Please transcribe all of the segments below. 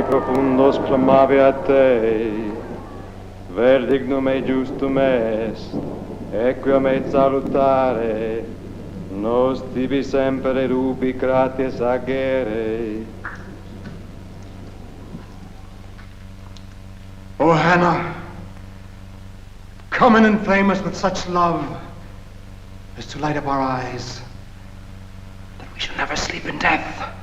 profundos clamavi a te, ver dignum e justum est, equia me salutare, nos tibi semper rubi gratias agere. O Hanna, come and inflame us with such love as to light up our eyes, that we shall never sleep in death.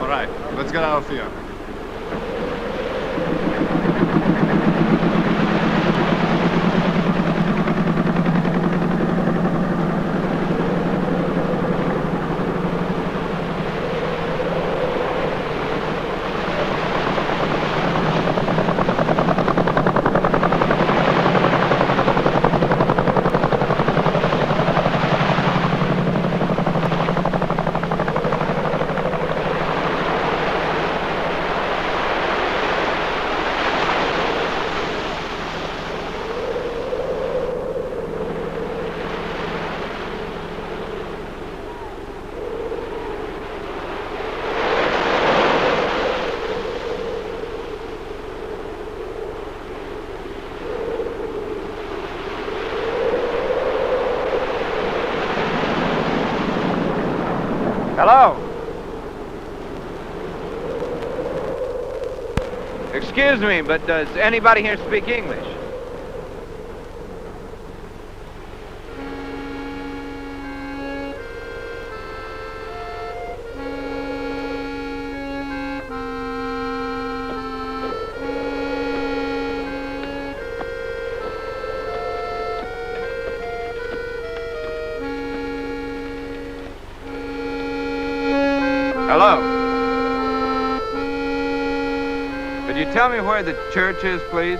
All right, let's get out of here. Hello? Excuse me, but does anybody here speak English? Hello? Could you tell me where the church is, please?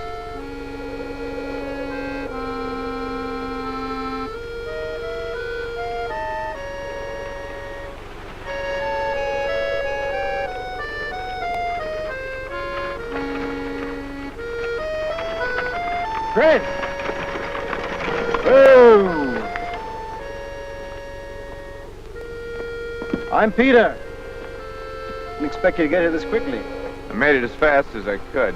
Prine! Oh! I'm Peter. Didn't expect you to get here this quickly. I made it as fast as I could.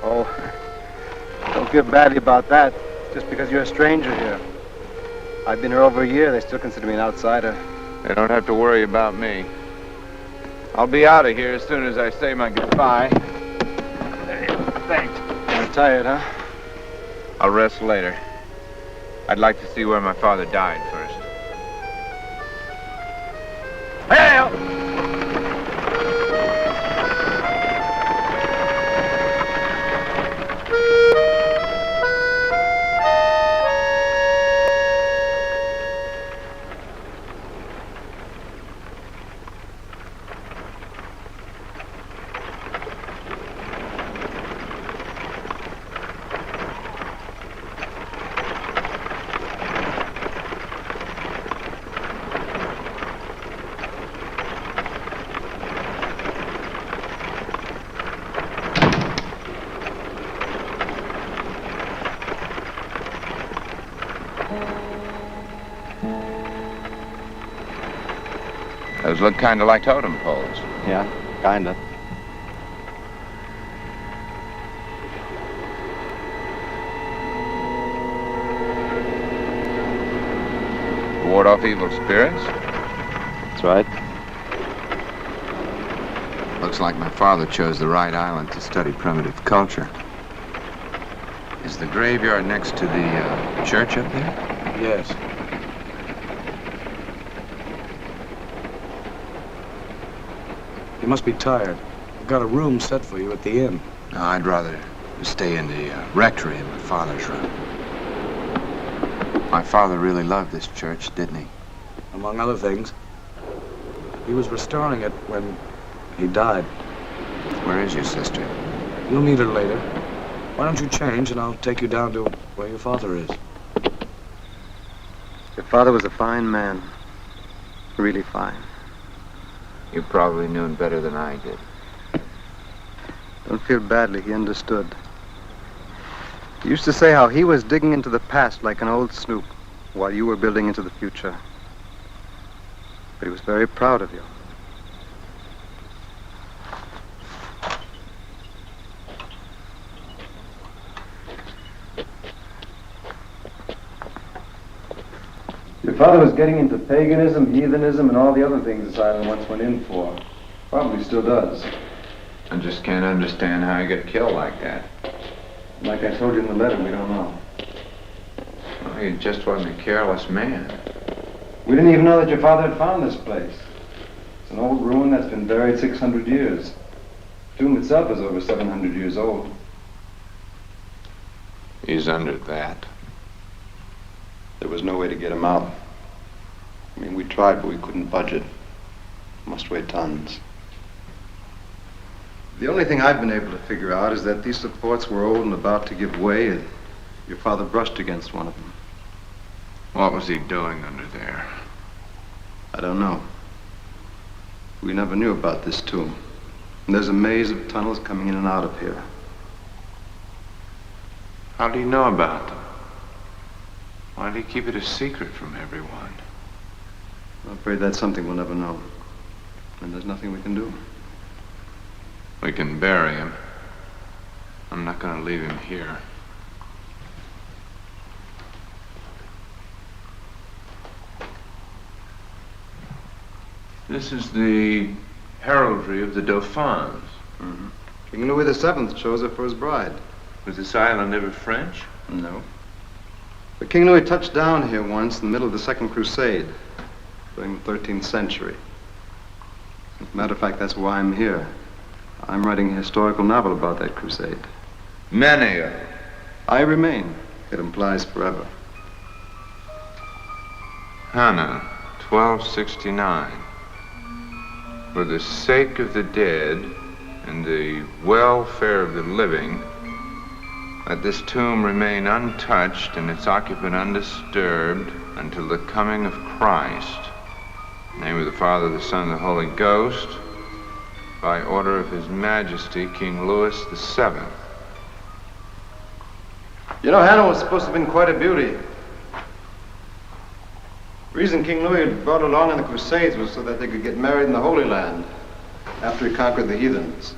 Oh, don't feel badly about that. Just because you're a stranger here. I've been here over a year. They still consider me an outsider. They don't have to worry about me. I'll be out of here as soon as I say my goodbye. Thanks. You're tired, huh? I'll rest later. I'd like to see where my father died first. Hey! Those look kind of like totem poles. Yeah, kinda. Ward off evil spirits? That's right. Looks like my father chose the right island to study primitive culture. Is the graveyard next to the church up there? Yes. You must be tired. I've got a room set for you at the inn. No, I'd rather stay in the rectory in my father's room. My father really loved this church, didn't he? Among other things. He was restoring it when he died. Where is your sister? You'll meet her later. Why don't you change and I'll take you down to where your father is. Your father was a fine man. Really fine. You probably knew him better than I did. Don't feel badly, he understood. He used to say how he was digging into the past like an old snoop while you were building into the future. But he was very proud of you. Your father was getting into paganism, heathenism, and all the other things this island once went in for. Probably still does. I just can't understand how he got killed like that. Like I told you in the letter, we don't know. Well, he just wasn't a careless man. We didn't even know that your father had found this place. It's an old ruin that's been buried 600 years. The tomb itself is over 700 years old. He's under that. There was no way to get him out. I mean, we tried, but we couldn't budge it. Must weigh tons. The only thing I've been able to figure out is that these supports were old and about to give way, and your father brushed against one of them. What was he doing under there? I don't know. We never knew about this tomb. And there's a maze of tunnels coming in and out of here. How do you know about them? Why did he keep it a secret from everyone? I'm afraid that's something we'll never know. And there's nothing we can do. We can bury him. I'm not going to leave him here. This is the heraldry of the Dauphins. Mm-hmm. King Louis VII chose her for his bride. Was this island ever French? No. But King Louis touched down here once in the middle of the Second Crusade during the 13th century. As a matter of fact, that's why I'm here. I'm writing a historical novel about that crusade. Many of them. I remain. It implies forever. Hanna, 1269. For the sake of the dead and the welfare of the living, let this tomb remain untouched and its occupant undisturbed until the coming of Christ. In the name of the Father, the Son, and the Holy Ghost, by order of His Majesty, King Louis VII. You know, Hanna was supposed to have been quite a beauty. The reason King Louis had brought her along in the Crusades was so that they could get married in the Holy Land after he conquered the heathens.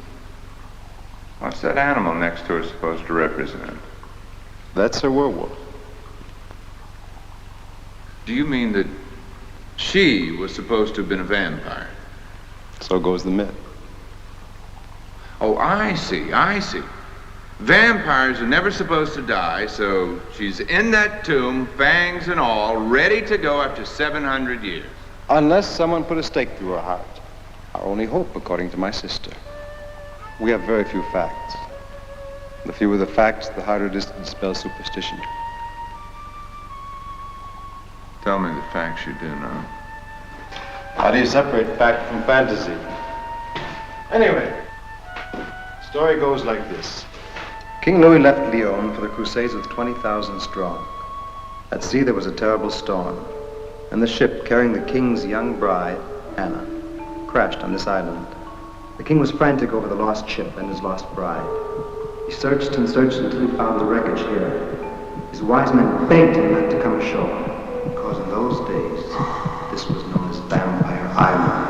What's that animal next to her supposed to represent? That's her werewolf. Do you mean that she was supposed to have been a vampire? So goes the myth. Oh, I see. Vampires are never supposed to die, so she's in that tomb, fangs and all, ready to go after 700 years. Unless someone put a stake through her heart. Our only hope, according to my sister. We have very few facts. The fewer the facts, the harder it is to dispel superstition. Tell me the facts you do know. How do you separate fact from fantasy? Anyway, the story goes like this. King Louis left Lyon for the Crusades with 20,000 strong. At sea there was a terrible storm, and the ship carrying the king's young bride, Hanna, crashed on this island. The king was frantic over the lost ship and his lost bride. He searched and searched until he found the wreckage here. His wise men begged him not to come ashore, because in those days, this was known as Vampire Island.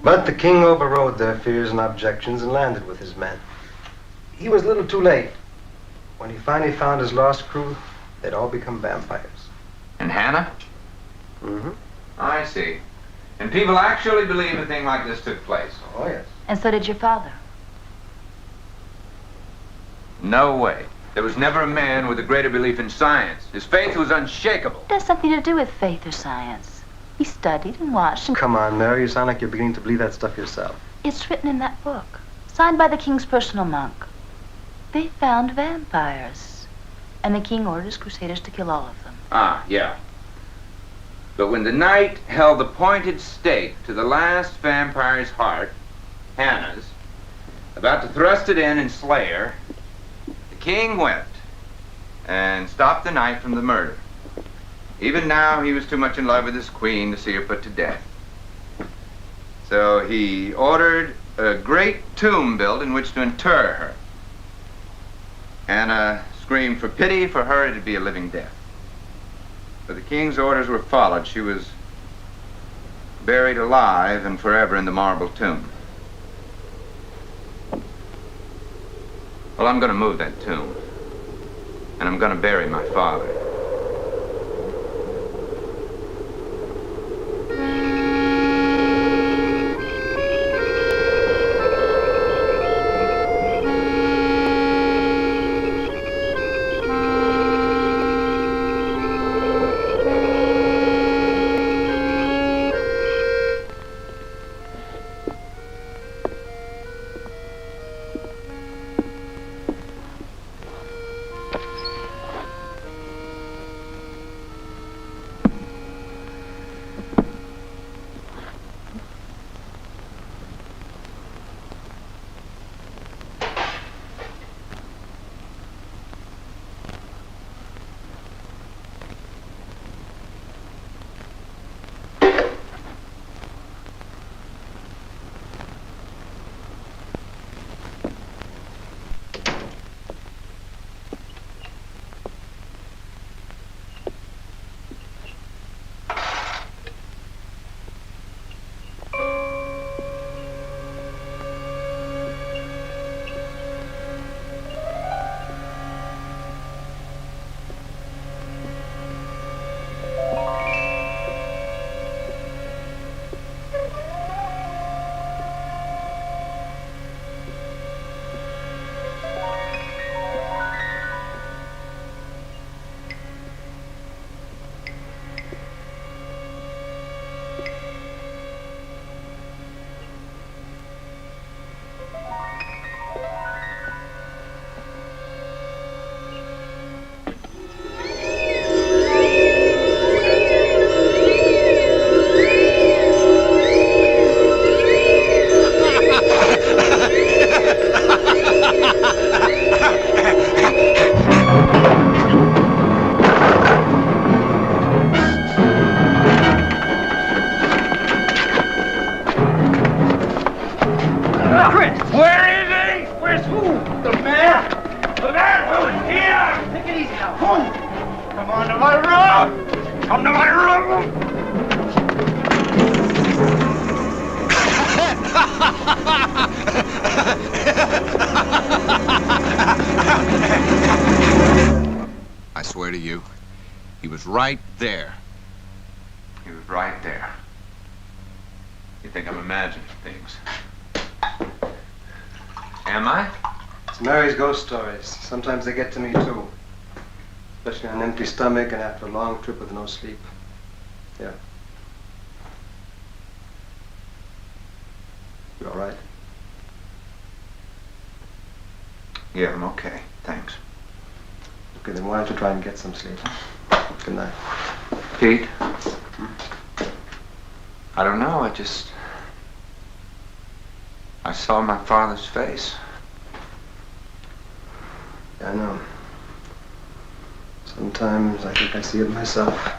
But the king overrode their fears and objections and landed with his men. He was a little too late. When he finally found his lost crew, they'd all become vampires. And Hanna? Mm-hmm. I see. And people actually believe a thing like this took place? Oh, yes. And so did your father. No way. There was never a man with a greater belief in science. His faith was unshakable. It has something to do with faith or science. He studied and watched and... Come on, Mary, you sound like you're beginning to believe that stuff yourself. It's written in that book, signed by the king's personal monk. They found vampires, and the king orders crusaders to kill all of them. Ah, yeah. But when the knight held the pointed stake to the last vampire's heart, Hanna's, about to thrust it in and slay her, the king wept and stopped the knight from the murder. Even now, he was too much in love with his queen to see her put to death. So he ordered a great tomb built in which to inter her. Hanna screamed for pity. For her, it'd be a living death. But the king's orders were followed. She was buried alive and forever in the marble tomb. Well, I'm going to move that tomb. And I'm going to bury my father. I swear to you, he was right there. He was right there. You think I'm imagining things. Am I? It's Mary's ghost stories. Sometimes they get to me, too. Especially on an empty stomach and after a long trip with no sleep. Yeah. You all right? Yeah, I'm okay. Thanks. Okay, then why don't you try and get some sleep? Good night. Pete? I don't know, I saw my father's face. Yeah, I know. Sometimes I think I see it myself.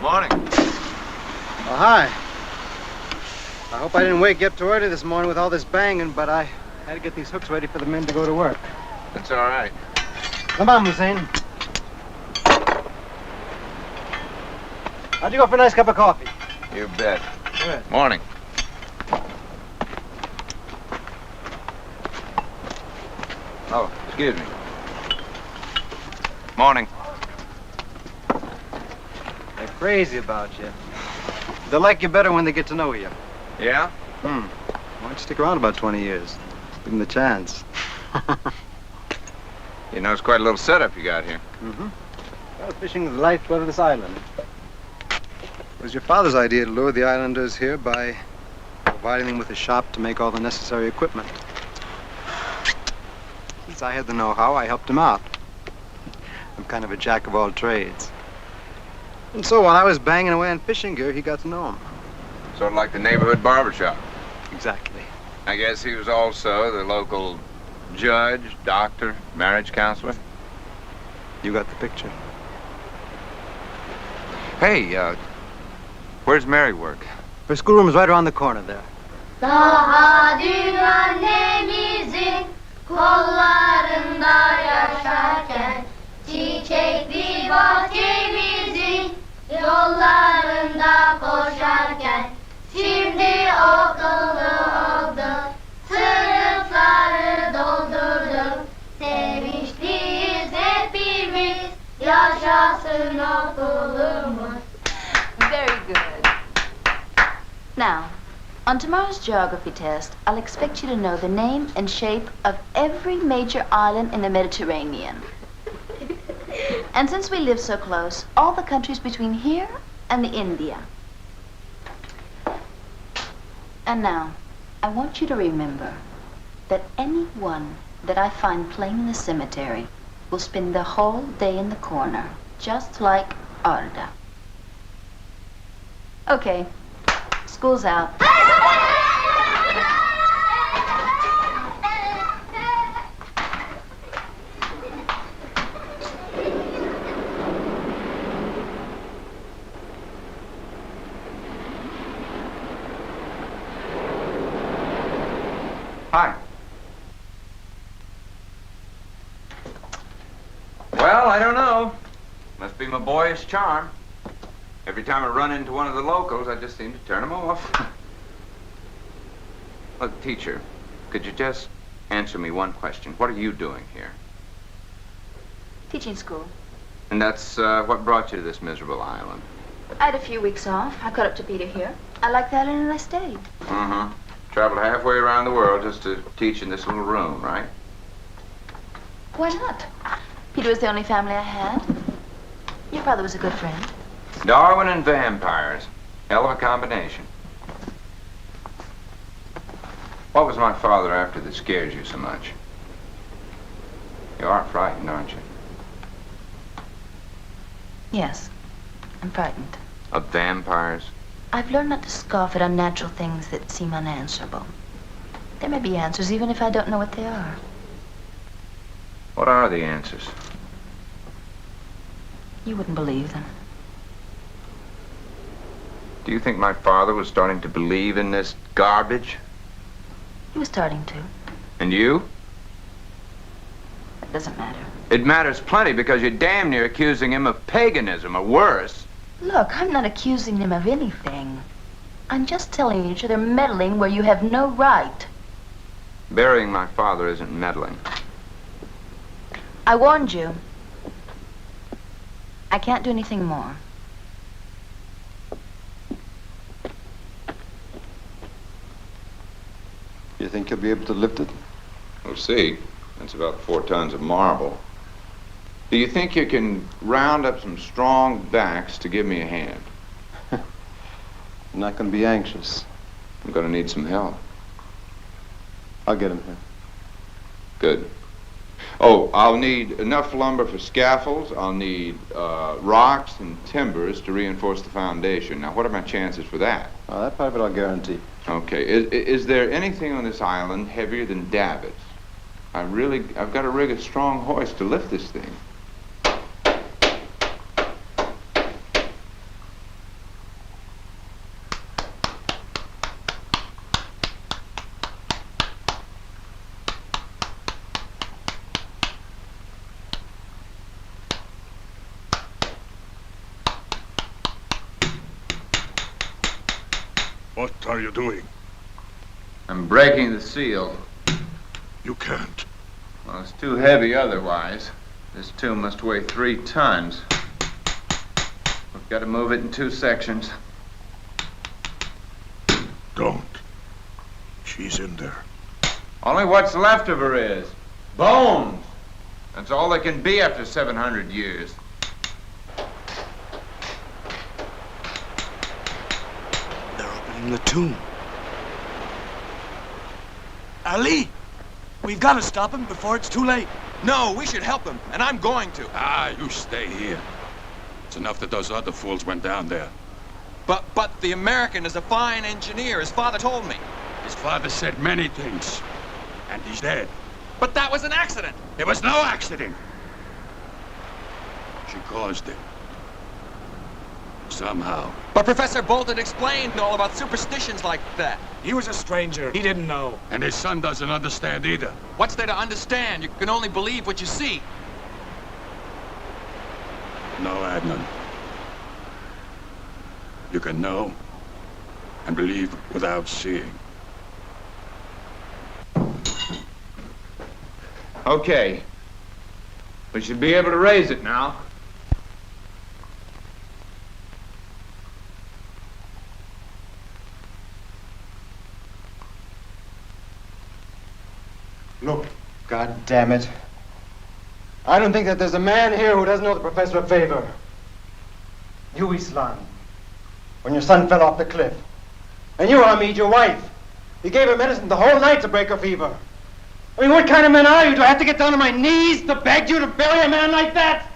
Morning. Oh, hi. I hope I didn't wake you up too early this morning with all this banging, but I had to get these hooks ready for the men to go to work. That's all right. Come on, Hussein. How'd you go for a nice cup of coffee? You bet. Good. Morning. Oh, excuse me. Morning. They're crazy about you. They'll like you better when they get to know you. Yeah? Why don't you stick around about 20 years? Give them the chance. You know, it's quite a little setup you got here. Well, fishing is the lifeblood of this island. It was your father's idea to lure the islanders here by providing them with a shop to make all the necessary equipment. Since I had the know-how, I helped him out. I'm kind of a jack of all trades. And so while I was banging away on fishing gear, he got to know him. Sort of like the neighborhood barbershop. Exactly. I guess he was also the local judge, doctor, marriage counselor. You got the picture. Hey, where's Mary work? Her schoolroom is right around the corner there. Daha dün annemizin kollarında yaşarken, çiçekli bahçemizin yollarında koşarken, şimdi okullu olduk, sınıfları doldurduk, sevinçliyiz hepimiz, yaşasın okulumuz. Very good. Now, on tomorrow's geography test, I'll expect you to know the name and shape of every major island in the Mediterranean. And since we live so close, all the countries between here and the India. And now, I want you to remember that anyone that I find playing in the cemetery will spend the whole day in the corner, just like Arda. Okay, school's out. Hi. Well, I don't know. Must be my boyish charm. Every time I run into one of the locals, I just seem to turn them off. Look, teacher, could you just answer me one question? What are you doing here? Teaching school. And that's what brought you to this miserable island? I had a few weeks off. I caught up to Peter here. I liked the island and I stayed. Traveled halfway around the world just to teach in this little room, right? Why not? Peter was the only family I had. Your father was a good friend. Darwin and vampires. Hell of a combination. What was my father after that scares you so much? You are frightened, aren't you? Yes, I'm frightened. Of vampires? I've learned not to scoff at unnatural things that seem unanswerable. There may be answers even if I don't know what they are. What are the answers? You wouldn't believe them. Do you think my father was starting to believe in this garbage? He was starting to. And you? It doesn't matter. It matters plenty because you're damn near accusing him of paganism or worse. Look, I'm not accusing him of anything. I'm just telling you that they're meddling where you have no right. Burying my father isn't meddling. I warned you. I can't do anything more. You think you'll be able to lift it? We'll see. That's about 4 tons of marble. Do you think you can round up some strong backs to give me a hand? I'm not going to be anxious. I'm going to need some help. I'll get him here. Good. Oh, I'll need enough lumber for scaffolds. I'll need rocks and timbers to reinforce the foundation. Now, what are my chances for that? That part of it I'll guarantee. Okay. Is there anything on this island heavier than davits? I've got to rig a strong hoist to lift this thing. What are you doing? I'm breaking the seal. You can't. Well, it's too heavy otherwise. This tomb must weigh 3 tons. We've got to move it in 2 sections. Don't. She's in there. Only what's left of her is bones. That's all there can be after 700 years. They're opening the tomb. Ali! We've got to stop him before it's too late. No, we should help him, and I'm going to. You stay here. It's enough that those other fools went down there. But the American is a fine engineer, his father told me. His father said many things, and he's dead. But that was an accident. It was no accident. She caused it. Somehow. But Professor Bolton explained all about superstitions like that. He was a stranger. He didn't know. And his son doesn't understand either. What's there to understand? You can only believe what you see. No, Adnan. You can know and believe without seeing. Okay. We should be able to raise it now. Look, God damn it. I don't think that there's a man here who doesn't know the professor a favor. You, Islan, when your son fell off the cliff. And you, Hamid, your wife. You gave her medicine the whole night to break her fever. I mean, what kind of man are you? Do I have to get down on my knees to beg you to bury a man like that?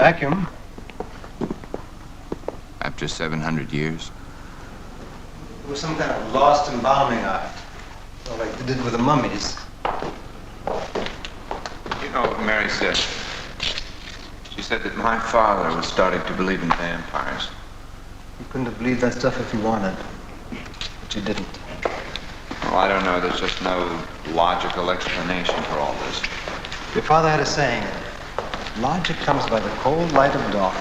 Vacuum. After 700 years? It was some kind of lost embalming art. Well, like they did with the mummies. You know what Mary said? She said that my father was starting to believe in vampires. You couldn't have believed that stuff if you wanted. But you didn't. Well, I don't know. There's just no logical explanation for all this. Your father had a saying. Logic comes by the cold light of dawn.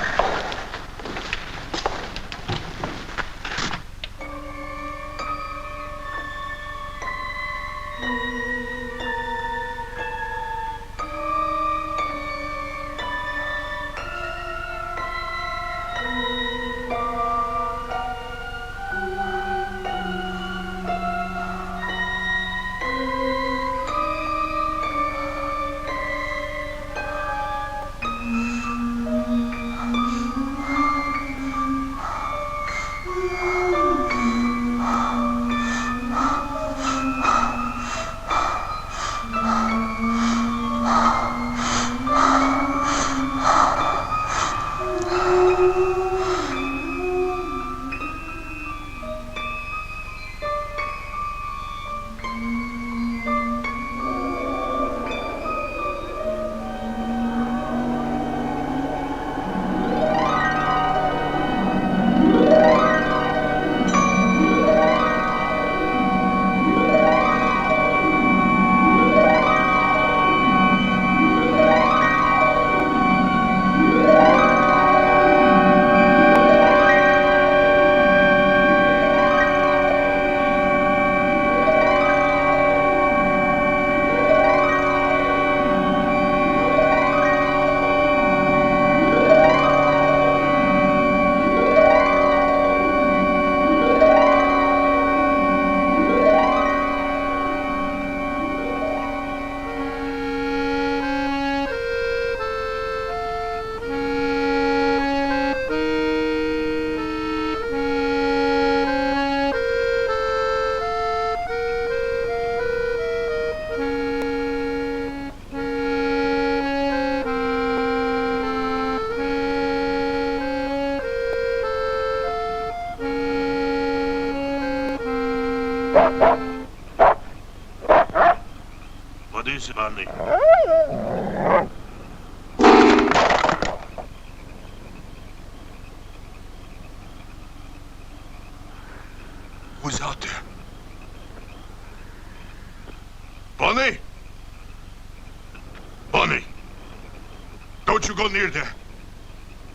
What is it, Bunny? Who's out there? Bunny? Bunny! Don't you go near there.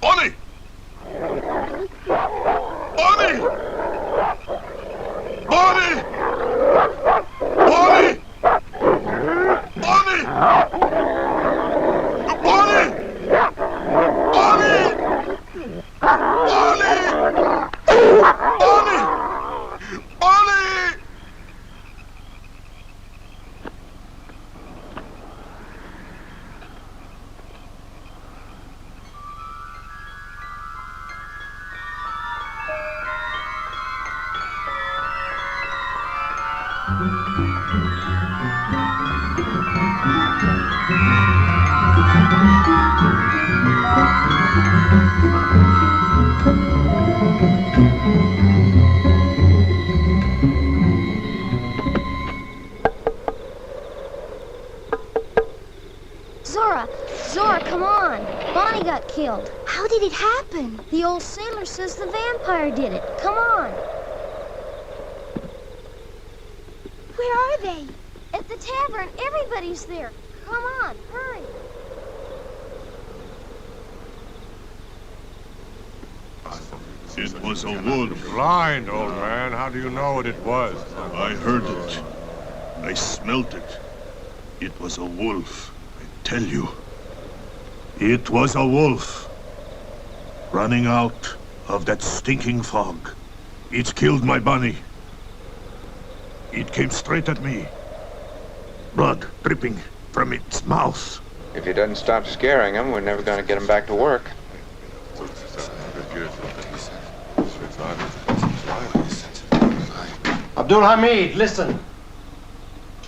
Bunny! Bunny! Bunny! Bunny! Bunny! Bunny! Bunny! Bunny! Bunny! Bunny! Zora, come on. Bonnie got killed. How did it happen? The old sailor says the vampire did it. Come on. Where are they? At the tavern. Everybody's there. Come on, hurry. It was a wolf. Blind, old man. How do you know what it was? I heard it. I smelt it. It was a wolf. I tell you. It was a wolf. Running out of that stinking fog. It killed my bunny. It came straight at me. Blood dripping from its mouth. If he doesn't stop scaring him, we're never going to get him back to work. Abdul Hamid, listen.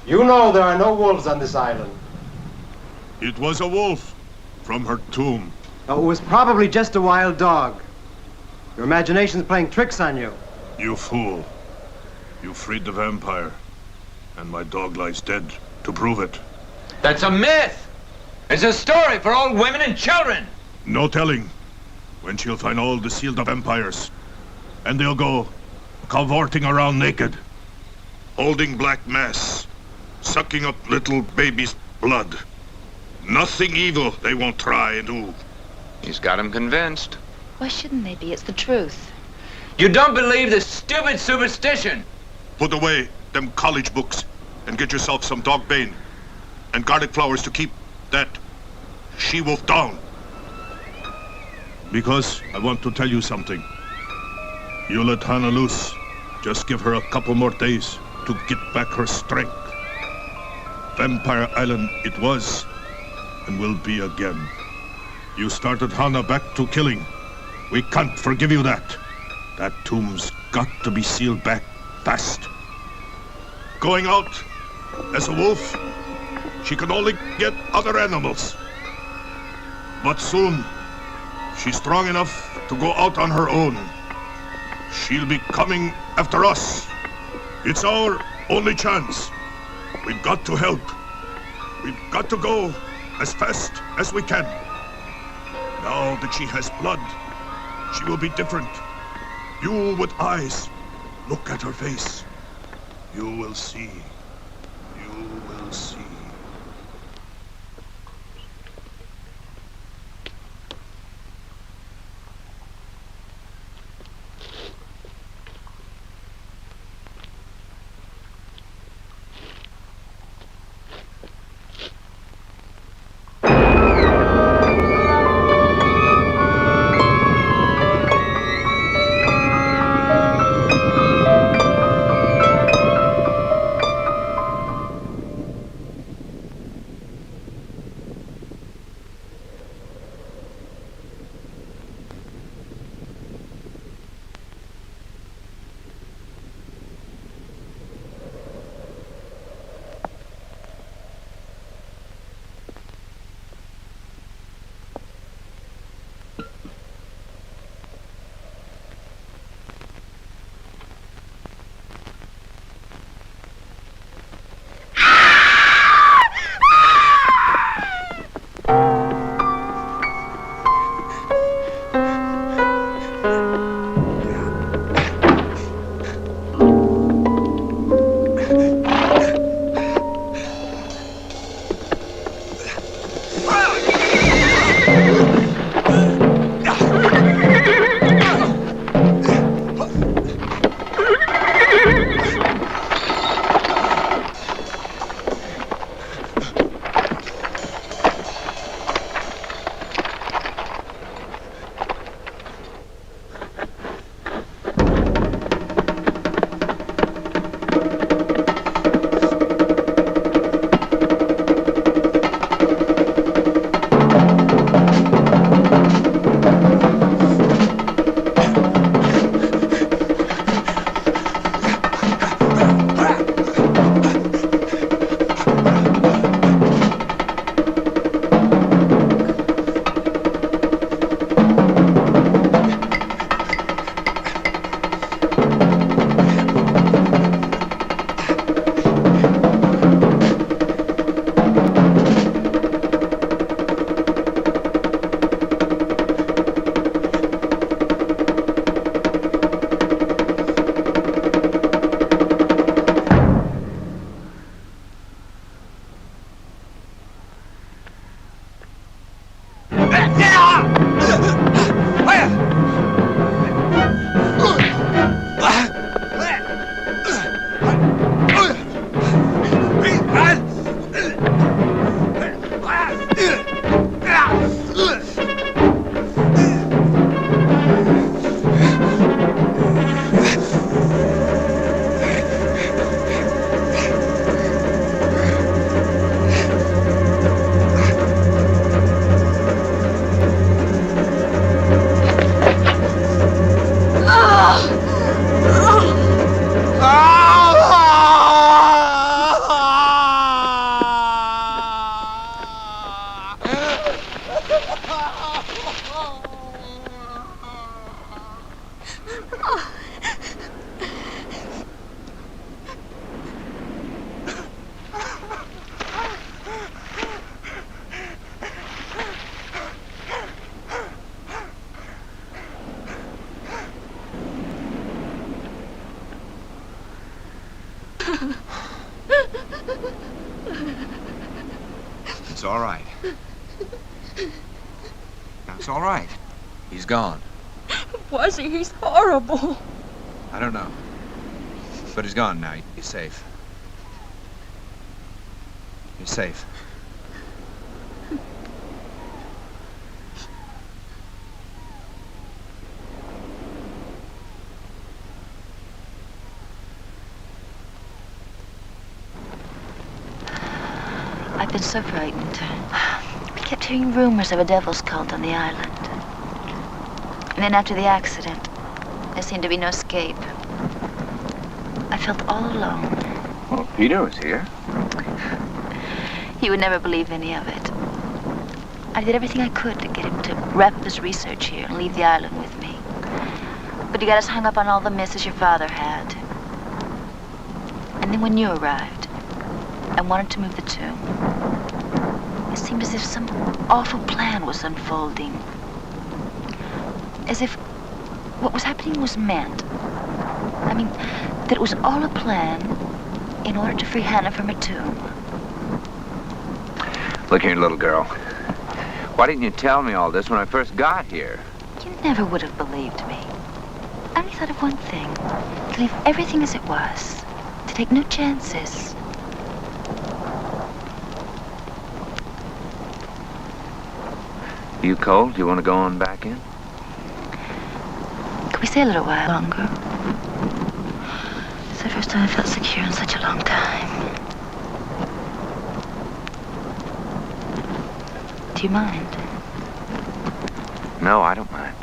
You know there are no wolves on this island. It was a wolf from her tomb. Oh, it was probably just a wild dog. Your imagination's playing tricks on you. You fool. You freed the vampire. And my dog lies dead to prove it. That's a myth! It's a story for old women and children! No telling when she'll find all the sealed vampires. And they'll go cavorting around naked, holding black mass, sucking up little babies' blood. Nothing evil they won't try and do. He's got him convinced. Why shouldn't they be? It's the truth. You don't believe this stupid superstition! Put away them college books and get yourself some dog bane and garlic flowers to keep that she-wolf down. Because I want to tell you something. You let Hanna loose. Just give her a couple more days to get back her strength. Vampire Island it was and will be again. You started Hanna back to killing. We can't forgive you that. That tomb's got to be sealed back fast. Going out as a wolf, she can only get other animals. But soon, she's strong enough to go out on her own. She'll be coming after us. It's our only chance. We've got to help. We've got to go as fast as we can. Now that she has blood, she will be different. You with eyes, look at her face. You will see. You will see. all right. It's all right. He's gone. Was he? He's horrible. I don't know. But he's gone now. He's safe. He's safe. I've been so frightened. We kept hearing rumors of a devil's cult on the island. And then after the accident, there seemed to be no escape. I felt all alone. Well, Peter was here. He would never believe any of it. I did everything I could to get him to wrap up his research here and leave the island with me. But he got us hung up on all the misses your father had. And then when you arrived, I wanted to move the tomb. It seemed as if some awful plan was unfolding. As if what was happening was meant. I mean, that it was all a plan in order to free Hanna from her tomb. Look here, little girl. Why didn't you tell me all this when I first got here? You never would have believed me. I only thought of one thing. To leave everything as it was. To take no chances. You cold? You want to go on back in? Could we stay a little while longer? It's the first time I felt secure in such a long time. Do you mind? No, I don't mind.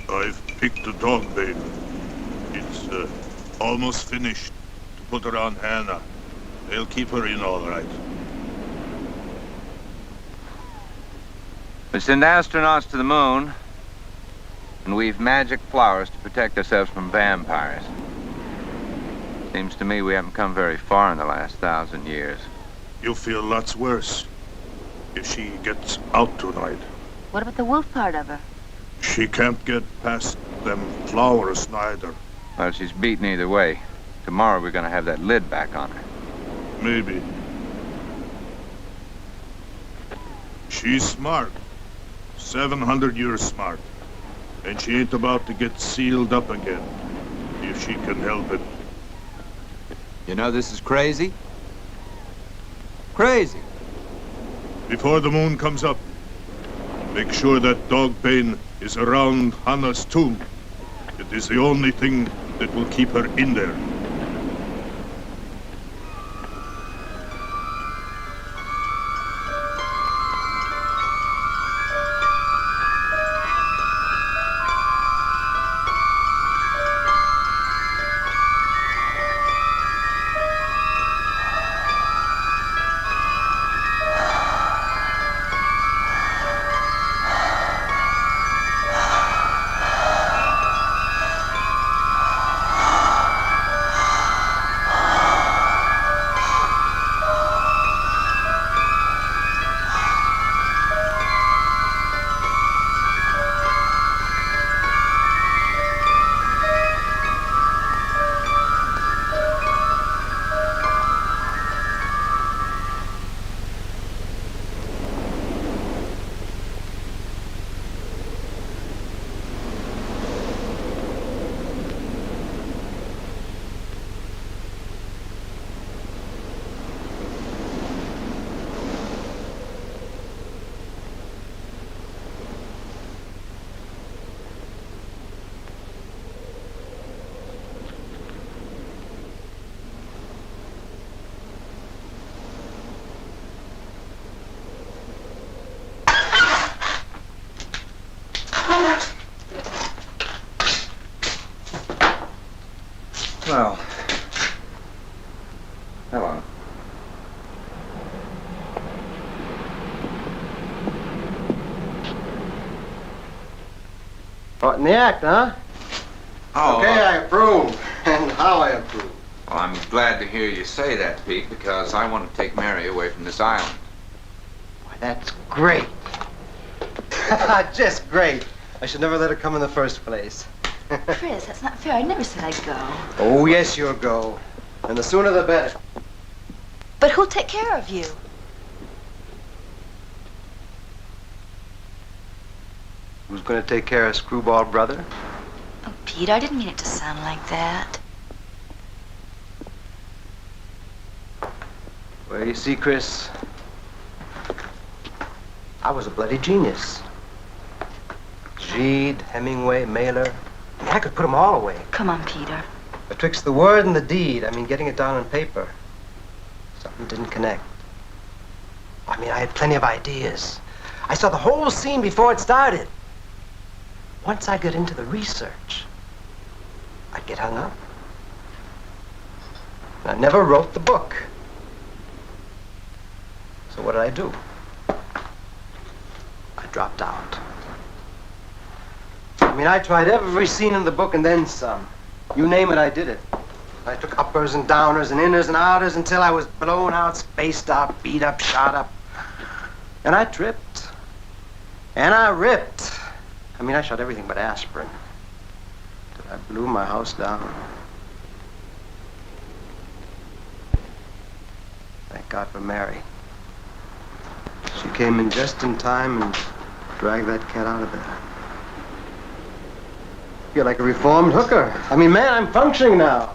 I've picked the dog bait. It's almost finished to put her on Hanna. They'll keep her in all right. We send astronauts to the moon, and weave magic flowers to protect ourselves from vampires. Seems to me we haven't come very far in the last 1,000 years. You'll feel lots worse if she gets out tonight. What about the wolf part of her? She can't get past them flowers neither. Well, she's beaten either way. Tomorrow we're gonna have that lid back on her. Maybe. She's smart. 700 years smart. And she ain't about to get sealed up again, if she can help it. You know this is crazy? Crazy. Before the moon comes up, make sure that dog bane is around Hanna's tomb. It is the only thing that will keep her in there. Well, hello. Caught in the act, huh? Oh, okay, I approve. And how I approve. Well, I'm glad to hear you say that, Pete, because I want to take Mary away from this island. Why, that's great. Just great. I should never let her come in the first place. Chris, that's not fair. I never said I'd go. Oh, yes, you'll go. And the sooner the better. But who'll take care of you? Who's going to take care of Screwball Brother? Oh, Pete, I didn't mean it to sound like that. Well, you see, Chris, I was a bloody genius. Gide, Hemingway, Mailer. I mean, I could put them all away. Come on, Peter. Betwixt the word and the deed, I mean, getting it down on paper, something didn't connect. I mean, I had plenty of ideas. I saw the whole scene before it started. Once I got into the research, I'd get hung up. I never wrote the book. So what did I do? I dropped out. I mean, I tried every scene in the book and then some. You name it, I did it. I took uppers and downers and inners and outers until I was blown out, spaced out, beat up, shot up. And I tripped. And I ripped. I mean, I shot everything but aspirin. Till I blew my house down. Thank God for Mary. She came in just in time and dragged that cat out of there. You're like a reformed hooker. I mean, man, I'm functioning now.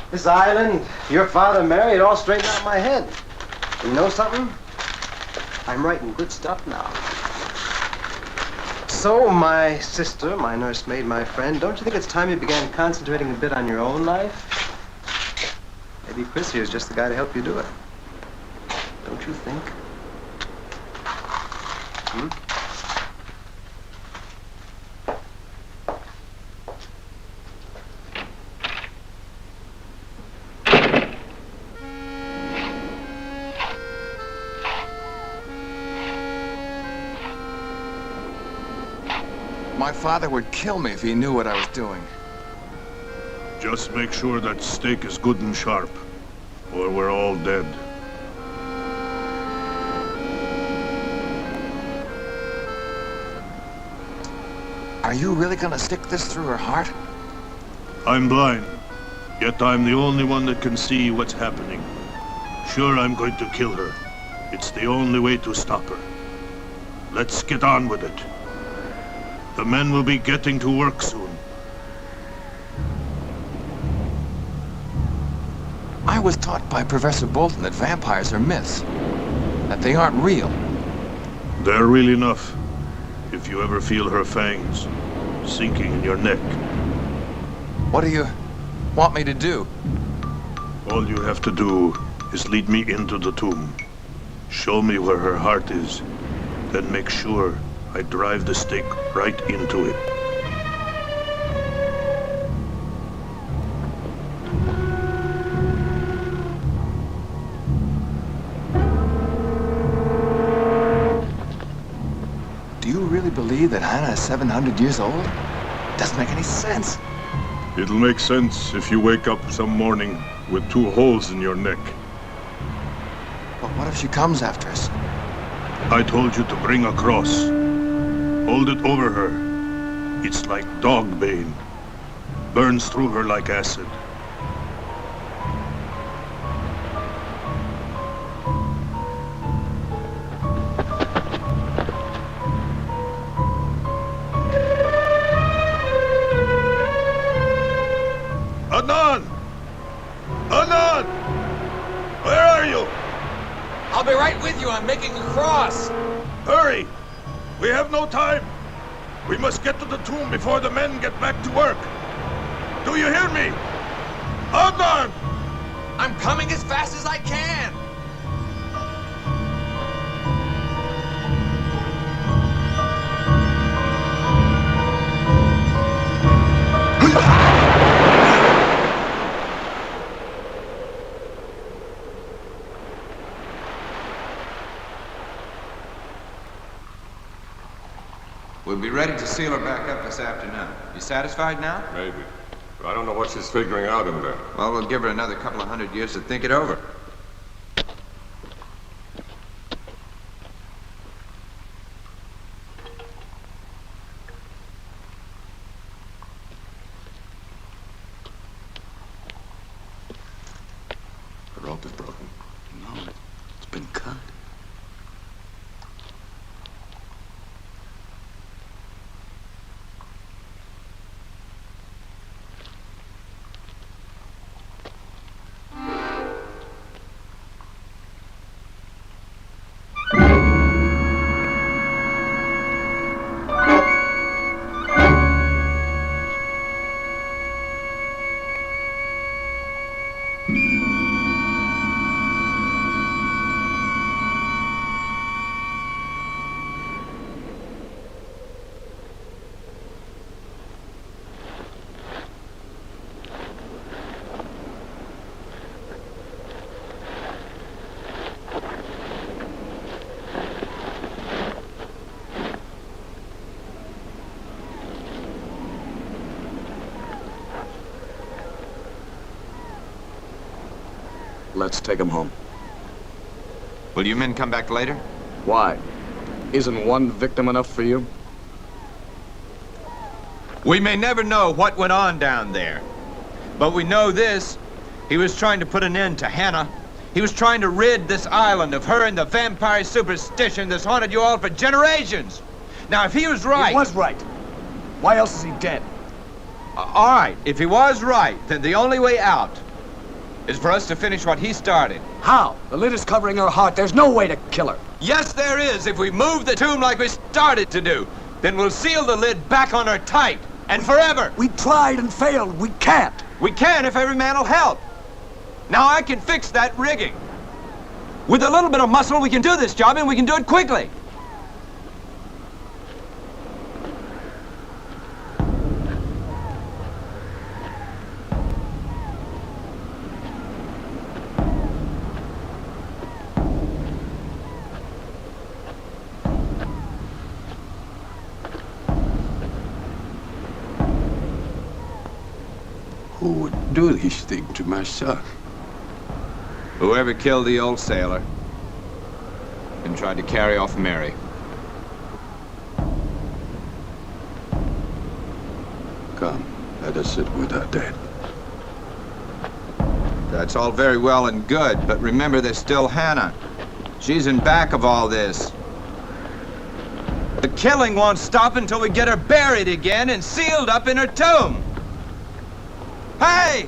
This island, your father, Mary, it all straightened out my head. And you know something? I'm writing good stuff now. So, my sister, my nursemaid, my friend, don't you think it's time you began concentrating a bit on your own life? Maybe Chris here is just the guy to help you do it. Don't you think? Hmm? My father would kill me if he knew what I was doing. Just make sure that steak is good and sharp, or we're all dead. Are you really gonna stick this through her heart? I'm blind, yet I'm the only one that can see what's happening. Sure, I'm going to kill her. It's the only way to stop her. Let's get on with it. The men will be getting to work soon. I was taught by Professor Bolton that vampires are myths, that they aren't real. They're real enough. If you ever feel her fangs sinking in your neck. What do you want me to do? All you have to do is lead me into the tomb. Show me where her heart is, then make sure I drive the stake right into it. Do you really believe that Hanna is 700 years old? Doesn't make any sense. It'll make sense if you wake up some morning with 2 holes in your neck. But what if she comes after us? I told you to bring a cross. Hold it over her. It's like dog bane. Burns through her like acid. Adnan! Adnan! Where are you? I'll be right with you. I'm making a cross. Hurry! We have no time. We must get to the tomb before the men get back to work. Do you hear me? Adnan! I'm coming as fast as I can. We'll be ready to seal her back up this afternoon. You satisfied now? Maybe. I don't know what she's figuring out in there. Well, we'll give her another couple of 100 years to think it over. The rope is broken. No, it's been cut. Let's take him home. Will you men come back later? Why? Isn't one victim enough for you? We may never know what went on down there. But we know this. He was trying to put an end to Hanna. He was trying to rid this island of her and the vampire superstition that's haunted you all for generations. Now, if he was right... He was right. Why else is he dead? All right, if he was right, then the only way out is for us to finish what he started. How? The lid is covering her heart. There's no way to kill her. Yes, there is. If we move the tomb like we started to do, then we'll seal the lid back on her tight and forever. We tried and failed. We can't. We can if every man will help. Now I can fix that rigging. With a little bit of muscle, we can do this job, and we can do it quickly. Who would do these things to my son? Whoever killed the old sailor and tried to carry off Mary. Come, let us sit with our dead. That's all very well and good, but remember there's still Hanna. She's in back of all this. The killing won't stop until we get her buried again and sealed up in her tomb. Hey!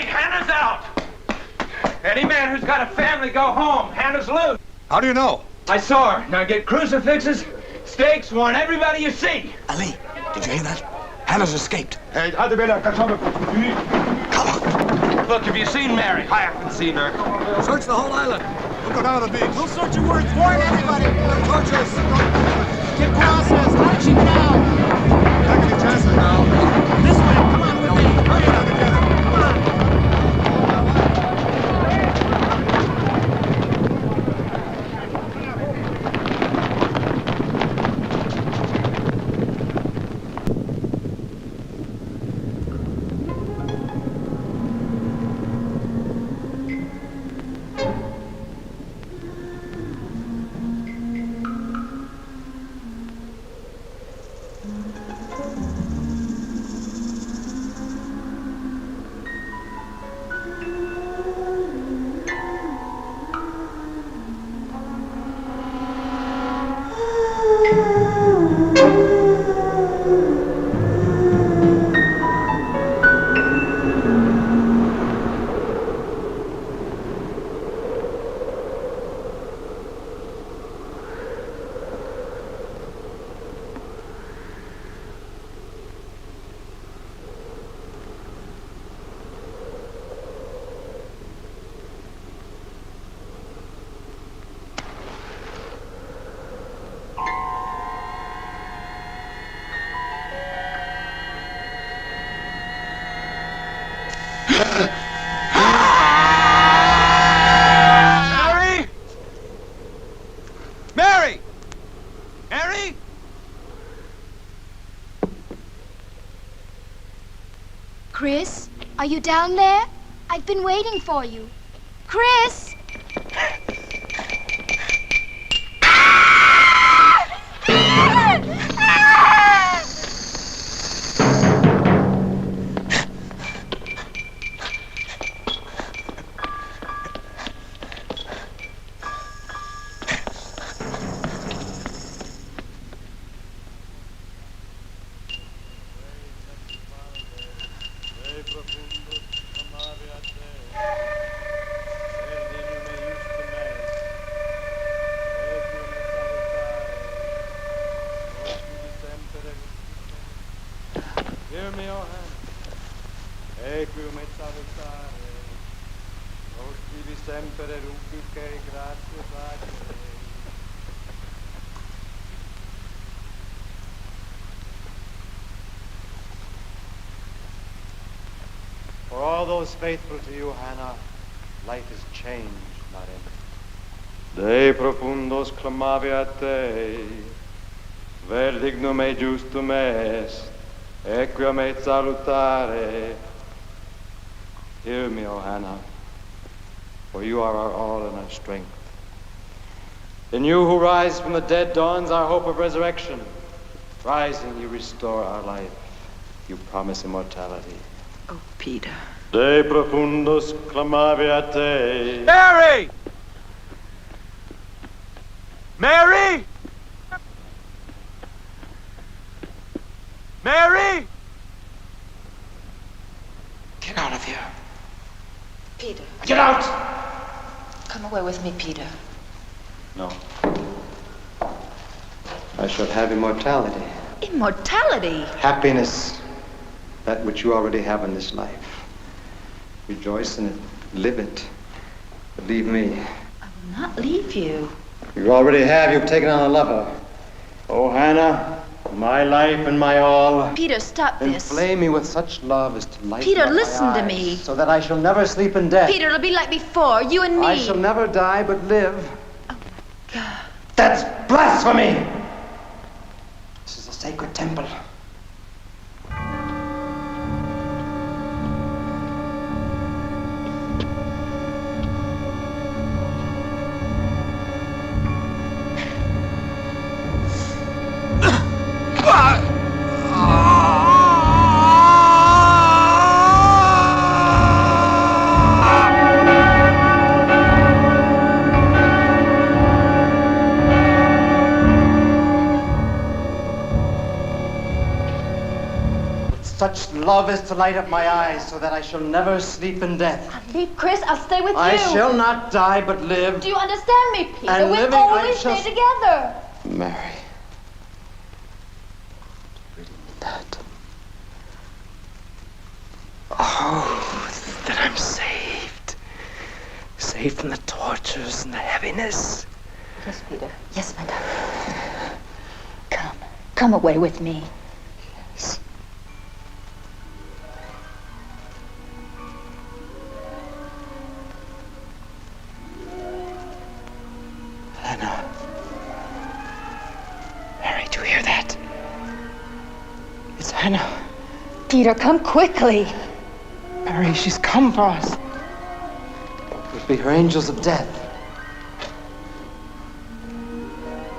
Hanna's out! Any man who's got a family, go home. Hanna's loose. How do you know? I saw her. Now get crucifixes, stakes, warn everybody you see. Ali, did you hear that? Hanna's escaped. Hey, hadi beyler kaçalım. Look, have you seen Mary? I haven't seen her. Search the whole island. We'll go down to the beach. We'll search your words. Warn everybody. Torches. Get crosses. How did she get out? Not any chances now. This way. Come on with me. Hurry up together. Come on. Mary! Mary! Mary! Chris, are you down there? I've been waiting for you. Chris! Hear me, O Hanna, equium et salutare, nos tibi semper ubique gratias a.k.a. For all those faithful to you, Hanna, life is changed, not ended. De profundos clamavi a te, vel dignum e justum est, equiam et salutare. Hear me, O Hanna, for you are our all and our strength. In you who rise from the dead dawns our hope of resurrection. Rising, you restore our life. You promise immortality. Oh, Peter. De profundus clamavi a te. Mary! Mary! Mary! Get out of here. Peter. Get out! Come away with me, Peter. No. I shall have immortality. Immortality? Happiness. That which you already have in this life. Rejoice in it. Live it. But leave me. I will not leave you. You already have. You've taken on a lover. Oh, Hanna, my life and my all. Peter, stop this. Inflame me with such love as to light Peter, up my listen to eyes, me. so that I shall never sleep in death. Peter, it'll be like before, you and me. I shall never die but live. Oh, God. That's blasphemy! This is a sacred temple. Such love is to light up my eyes so that I shall never sleep in death. Leave Chris, I'll stay with you. I shall not die but live. Do you understand me, Peter? And We'll living, I always shall stay together. Mary. Oh, that I'm saved. Saved from the tortures and the heaviness. Yes, Peter. Yes, my darling. Come. Come away with me. Yes. Hanna. Mary, do you hear that? It's Hanna. Peter, come quickly. Mary, she's come for us. It would be her angels of death.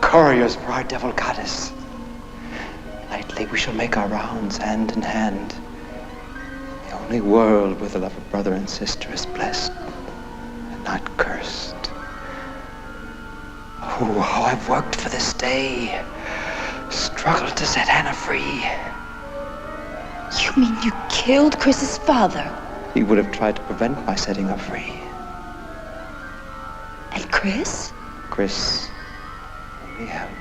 Couriers for our devil goddess. Nightly we shall make our rounds hand in hand. The only world where the love of brother and sister is blessed and not cursed. Oh, how I've worked for this day. Struggled to set Hanna free. You mean you killed Chris's father? He would have tried to prevent my setting her free. And Chris? Chris only helped.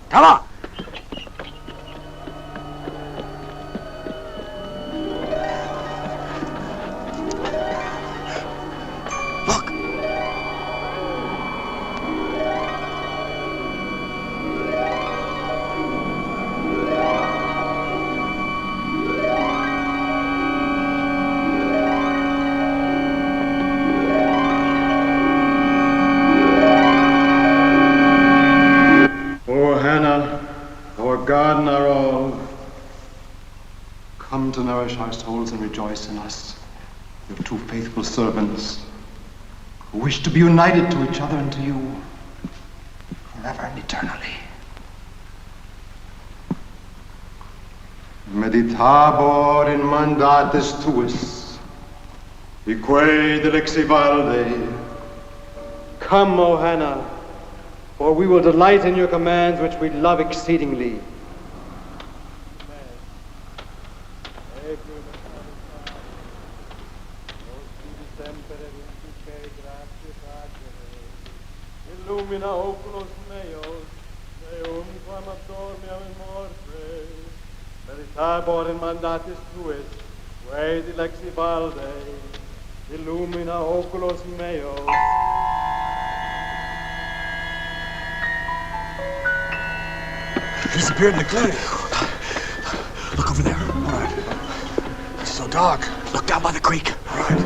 Come on! God and our all, come to nourish our souls and rejoice in us, your two faithful servants, who wish to be united to each other and to you, forever and eternally. Meditabor in mandatis tuis, eque delexi valde. Come, O Hanna, for we will delight in your commands, which we love exceedingly. Illumina oculos meos, deum quam abdormiam in morte, meditabor in mandatis tuis, quae dilexi valde, illumina oculos meos. Disappeared in the clearing. Look over there. All right. It's so dark. Look down by the creek. All right.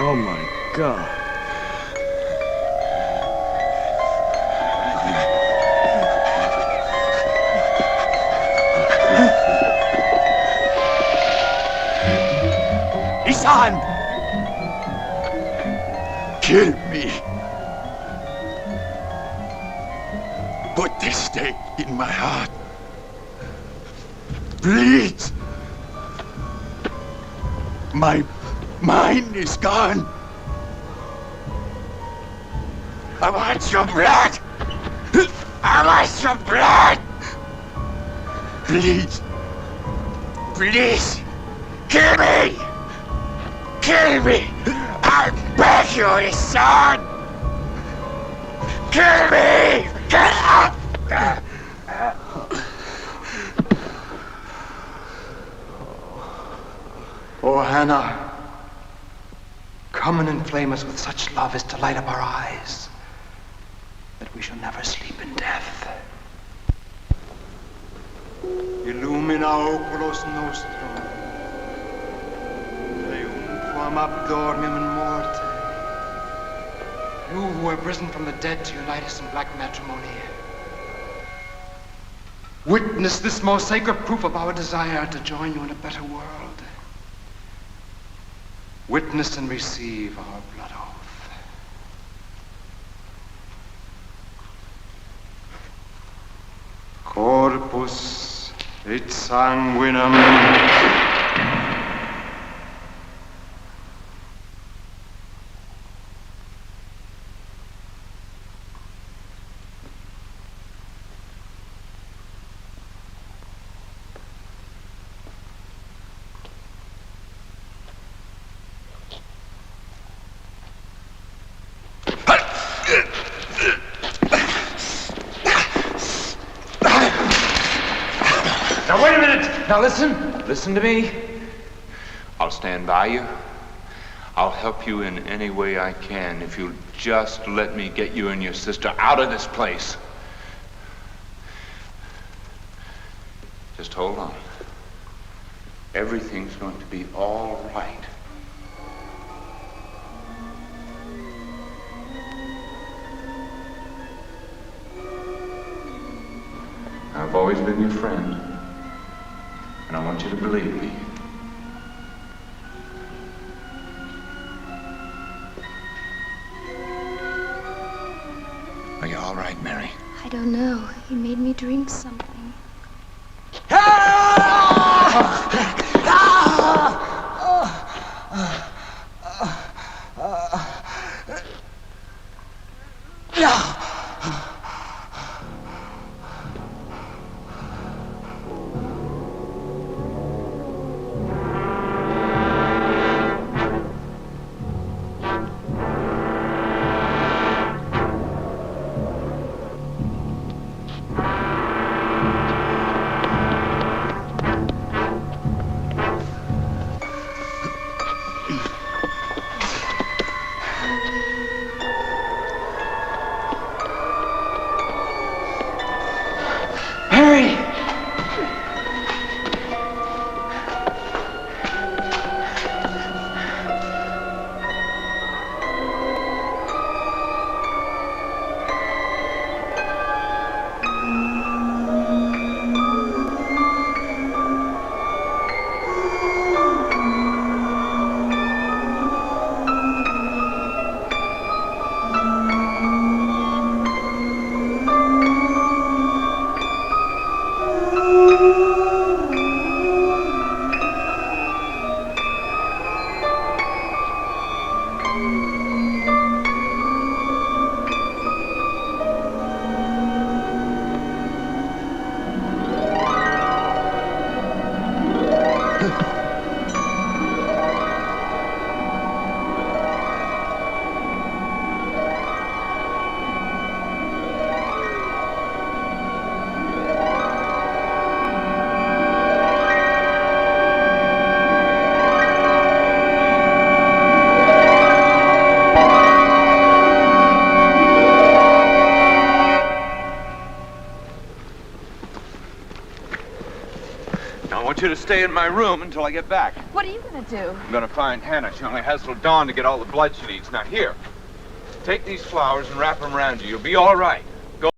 Oh my God. Isan! Kill me. Put this stake in my heart. Please. My mind is gone. I want your blood. I want your blood. Please. Please. Kill me. Kill me. I beg you, Isan. Kill me. Oh, Hanna, come and inflame us with such love as to light up our eyes, that we shall never sleep in death. Illumina oculos nostrum, Deum quam abdormium in morte. You who have risen from the dead to unite us in black matrimony, witness this most sacred proof of our desire to join you in a better world. Witness and receive our blood oath. Corpus et sanguinum. Now, wait a minute! Now, listen. Listen to me. I'll stand by you. I'll help you in any way I can if you'll just let me get you and your sister out of this place. Just hold on. Everything's going to be all right. I've always been your friend, and I want you to believe me. Are you all right, Mary? I don't know. He made me drink something. You to stay in my room until I get back. What are you gonna do? I'm gonna find Hanna. She only has till dawn to get all the blood she needs. Now here, take these flowers and wrap them around you. You'll be all right. Go.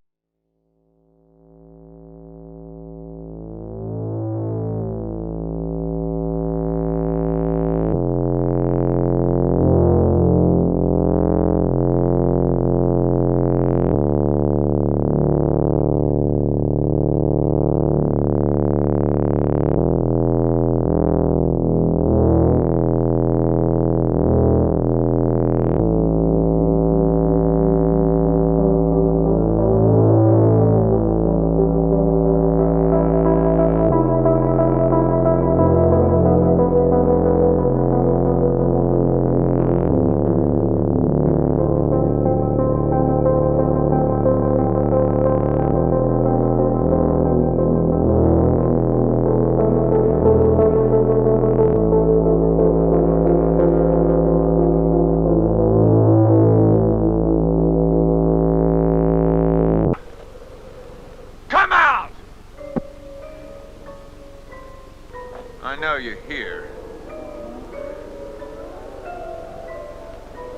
I know you're here.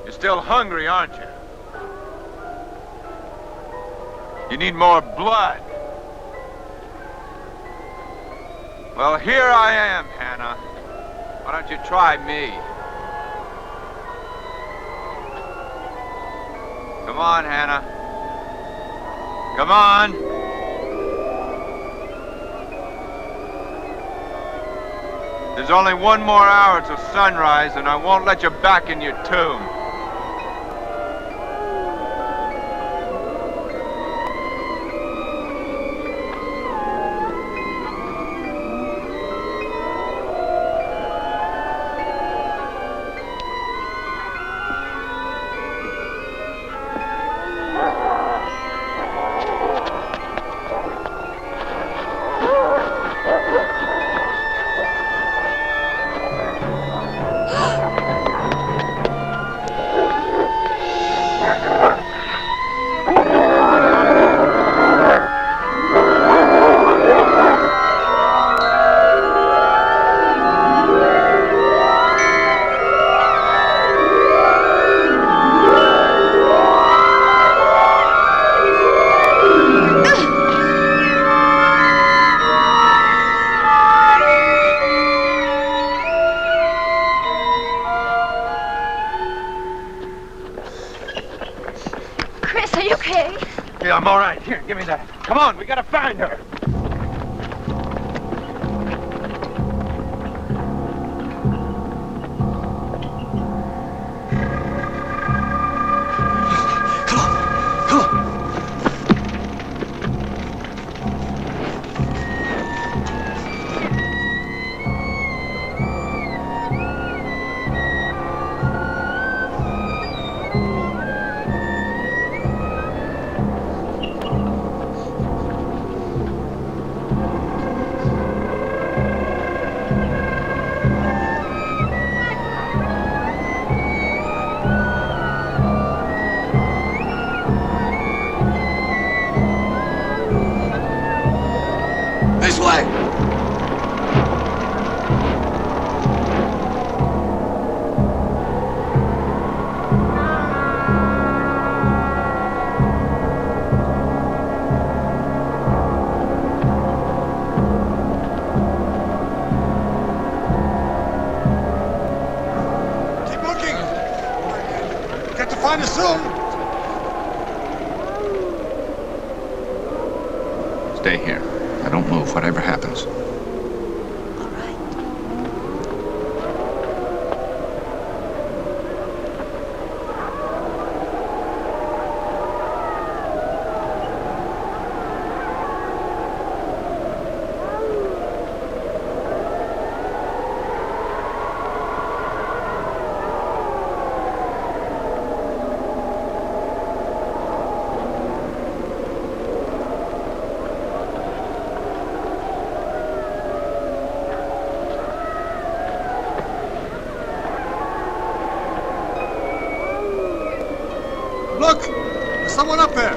You're still hungry, aren't you? You need more blood. Well, here I am, Hanna. Why don't you try me? Come on, Hanna. Come on. There's only one more hour till sunrise, and I won't let you back in your tomb. Yeah, I'm all right. Here, give me that. Come on, we gotta find her. This way. Keep looking. Get to find us soon. Stay here. I don't move, whatever happens. Look! There's someone up there!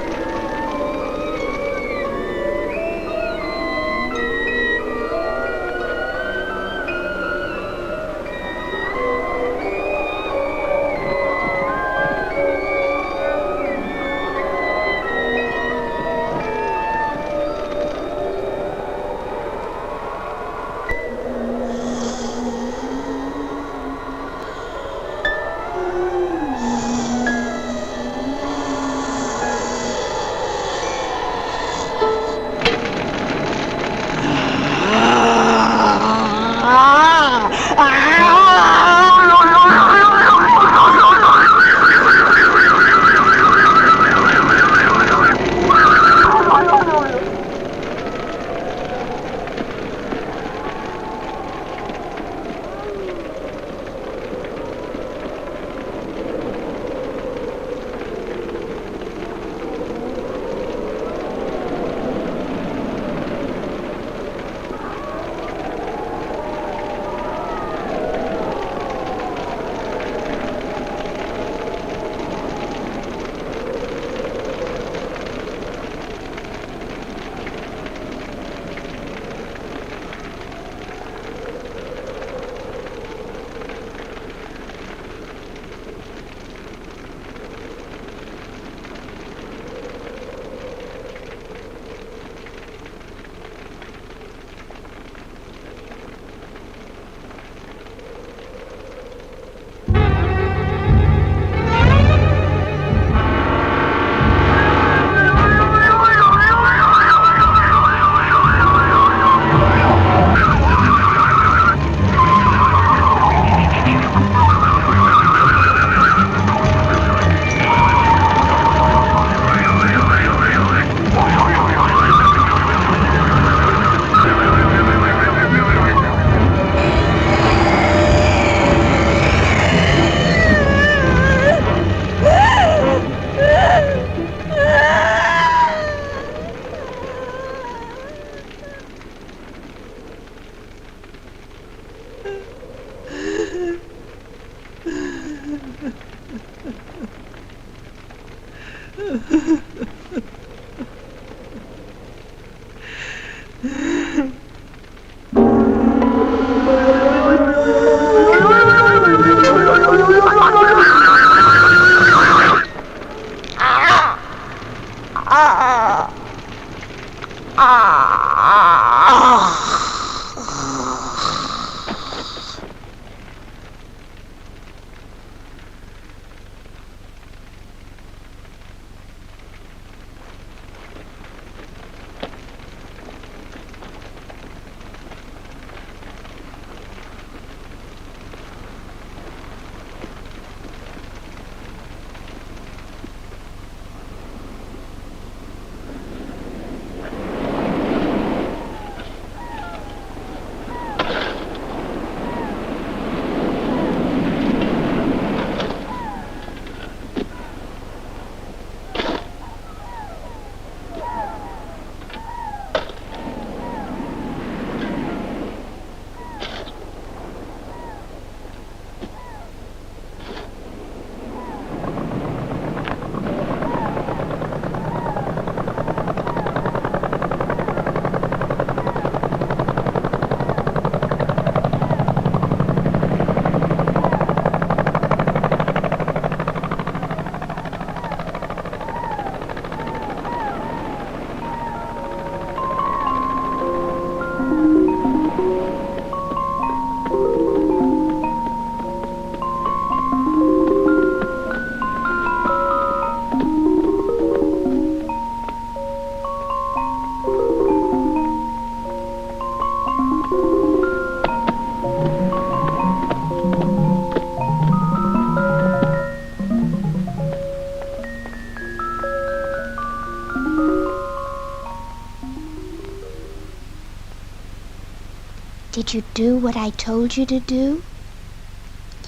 Did you do what I told you to do?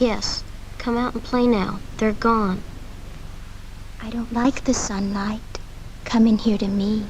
Yes. Come out and play now. They're gone. I don't like the sunlight. Come in here to me.